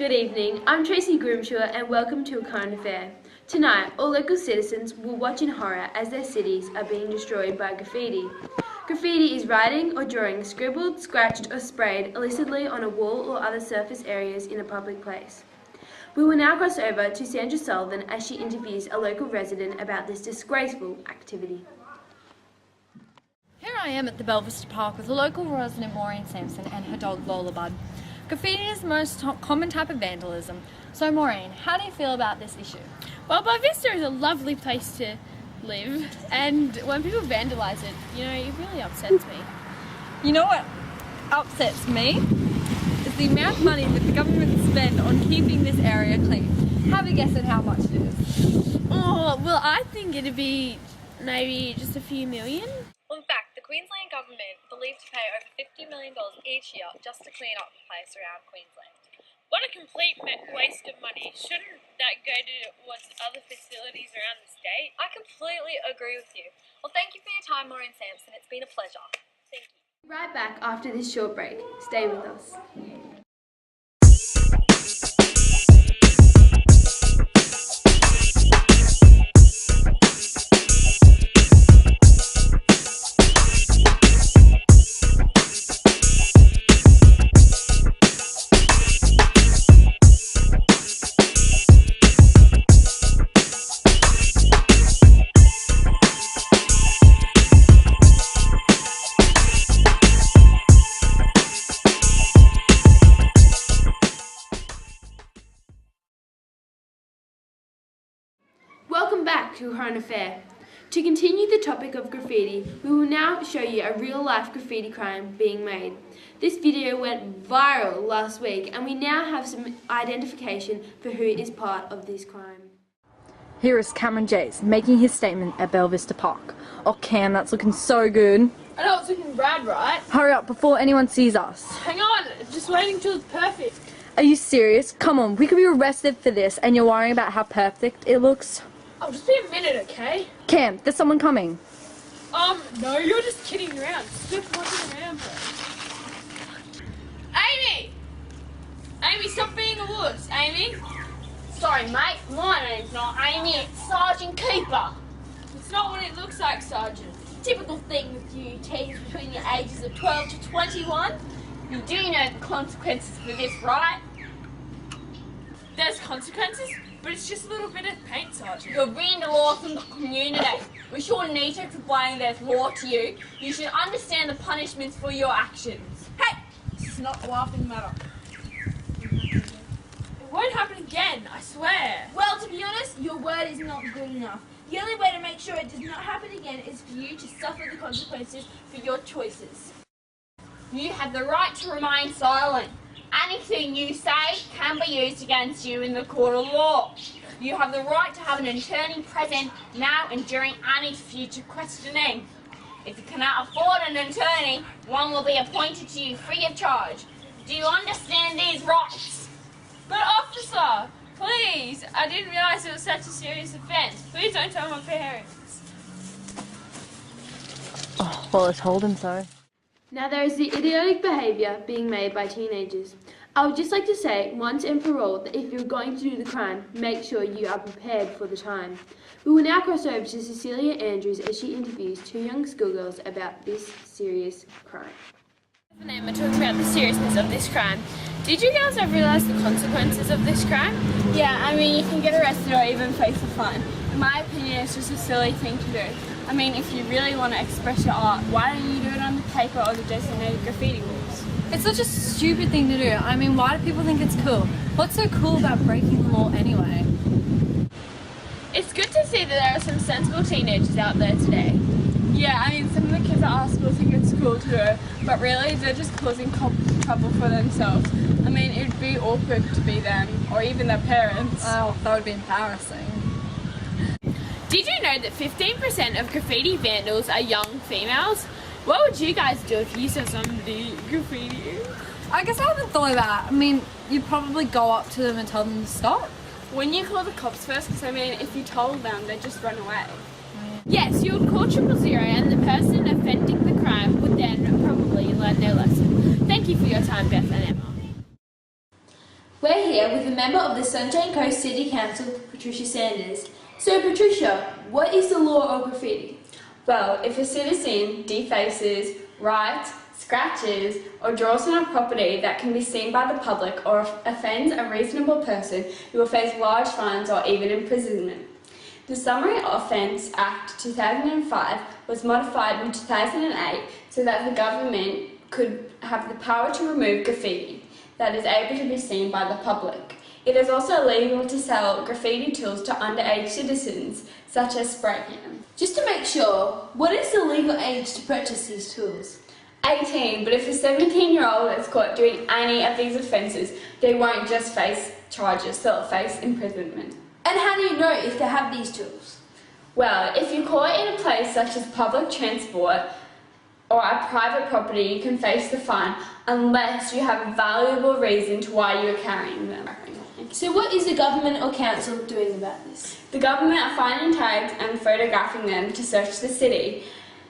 Good evening, I'm Tracy Grimshaw and welcome to A Current Affair. Tonight, all local citizens will watch in horror as their cities are being destroyed by graffiti. Graffiti is writing or drawing scribbled, scratched or sprayed illicitly on a wall or other surface areas in a public place. We will now cross over to Sandra Sullivan as she interviews a local resident about this disgraceful activity. Here I am at the Belvista Park with the local resident Maureen Sampson and her dog Lola Bud. Graffiti is the most common type of vandalism. So Maureen, how do you feel about this issue? Well, Belvista is a lovely place to live, and when people vandalise it, it really upsets me. You know what upsets me? Is the amount of money that the government spend on keeping this area clean. Have a guess at how much it is. Oh, well, I think it'd be maybe just a few million. Well, in fact, the Queensland government believed to pay over $50 million each year just to clean up the place around Queensland. What a complete waste of money. Shouldn't that go towards other facilities around the state? I completely agree with you. Well, thank you for your time, Maureen Sampson. It's been a pleasure. Thank you. Right back after this short break. Stay with us. Welcome back to A Current Affair. To continue the topic of graffiti, we will now show you a real-life graffiti crime being made. This video went viral last week and we now have some identification for who is part of this crime. Here is Cameron Jays making his statement at Belvista Park. Oh Cam, that's looking so good. I know it's looking rad, right? Hurry up before anyone sees us. Hang on, just waiting till it's perfect. Are you serious? Come on, we could be arrested for this and you're worrying about how perfect it looks? Oh, just be a minute, okay? Cam, there's someone coming. No, you're just kidding around. Stop walking around, bro. Amy! Amy, stop being a wuss, Amy. Sorry, mate. My name's not Amy. It's Sergeant Keeper. It's not what it looks like, Sergeant. Typical thing with you teens between the ages of 12 to 21. You do know the consequences for this, right? There's consequences, but it's just a little bit of paint, Sergeant. You're vandalising the community. We sure need to explain this law to you. You should understand the punishments for your actions. Hey! This is not a laughing matter. It won't happen again, I swear. Well, to be honest, your word is not good enough. The only way to make sure it does not happen again is for you to suffer the consequences for your choices. You have the right to remain silent. Anything you say can be used against you in the court of law. You have the right to have an attorney present now and during any future questioning. If you cannot afford an attorney, one will be appointed to you free of charge. Do you understand these rights? But officer, please, I didn't realise it was such a serious offence. Please don't tell my parents. Oh, well, I told him so. Now there is the idiotic behaviour being made by teenagers. I would just like to say, once and for all, that if you're going to do the crime, make sure you are prepared for the time. We will now cross over to Cecilia Andrews as she interviews two young schoolgirls about this serious crime. And we're talking about the seriousness of this crime. Did you girls ever realise the consequences of this crime? Yeah, I mean, you can get arrested or even face a fine. In my opinion, it's just a silly thing to do. I mean, if you really want to express your art, why don't you do it on the paper or the designated graffiti walls? It's such a stupid thing to do. I mean, why do people think it's cool? What's so cool about breaking the law anyway? It's good to see that there are some sensible teenagers out there today. Yeah, I mean, some of the kids at our school think it's cool to do, but really they're just causing trouble for themselves. I mean, it would be awkward to be them, or even their parents. Oh, that would be embarrassing. Did you know that 15% of graffiti vandals are young females? What would you guys do if you saw somebody graffiti? I guess I haven't thought of that. I mean, you'd probably go up to them and tell them to stop. When you call the cops first, because I mean, if you told them, they'd just run away. Yes, you would call 000 and the person offending the crime would then probably learn their lesson. Thank you for your time, Beth and Emma. We're here with a member of the Sunshine Coast City Council, Patricia Sanders. So Patricia, what is the law of graffiti? Well, if a citizen defaces, writes, scratches, or draws on a property that can be seen by the public or offends a reasonable person, you will face large fines or even imprisonment. The Summary Offence Act 2005 was modified in 2008 so that the government could have the power to remove graffiti that is able to be seen by the public. It is also illegal to sell graffiti tools to underage citizens, such as spray cans. Just to make sure, what is the legal age to purchase these tools? 18, but if a 17-year-old is caught doing any of these offences, they won't just face charges, they'll face imprisonment. And how do you know if they have these tools? Well, if you're caught in a place such as public transport or a private property, you can face the fine unless you have a valuable reason to why you are carrying them. So what is the government or council doing about this? The government are finding tags and photographing them to search the city.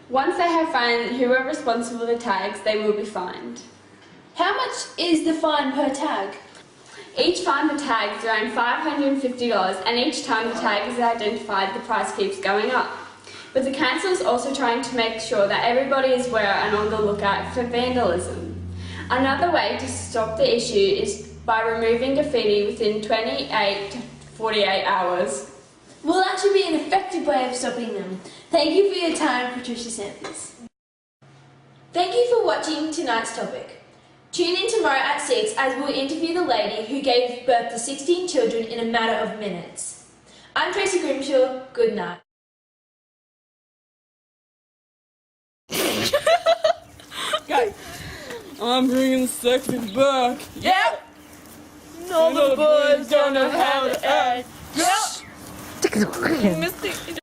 Once they have found who are responsible for the tags, they will be fined. How much is the fine per tag? Each fine per tag is around $550, and each time the tag is identified, the price keeps going up. But the council is also trying to make sure that everybody is aware and on the lookout for vandalism. Another way to stop the issue is by removing graffiti within 28 to 48 hours. Will actually be an effective way of stopping them. Thank you for your time, Patricia Sanders. Thank you for watching tonight's topic. Tune in tomorrow at 6 as we'll interview the lady who gave birth to 16 children in a matter of minutes. I'm Tracy Grimshaw. Good night. Go. I'm bringing sexy back. Yep. No, the boys don't know how to act. Yep. Misty.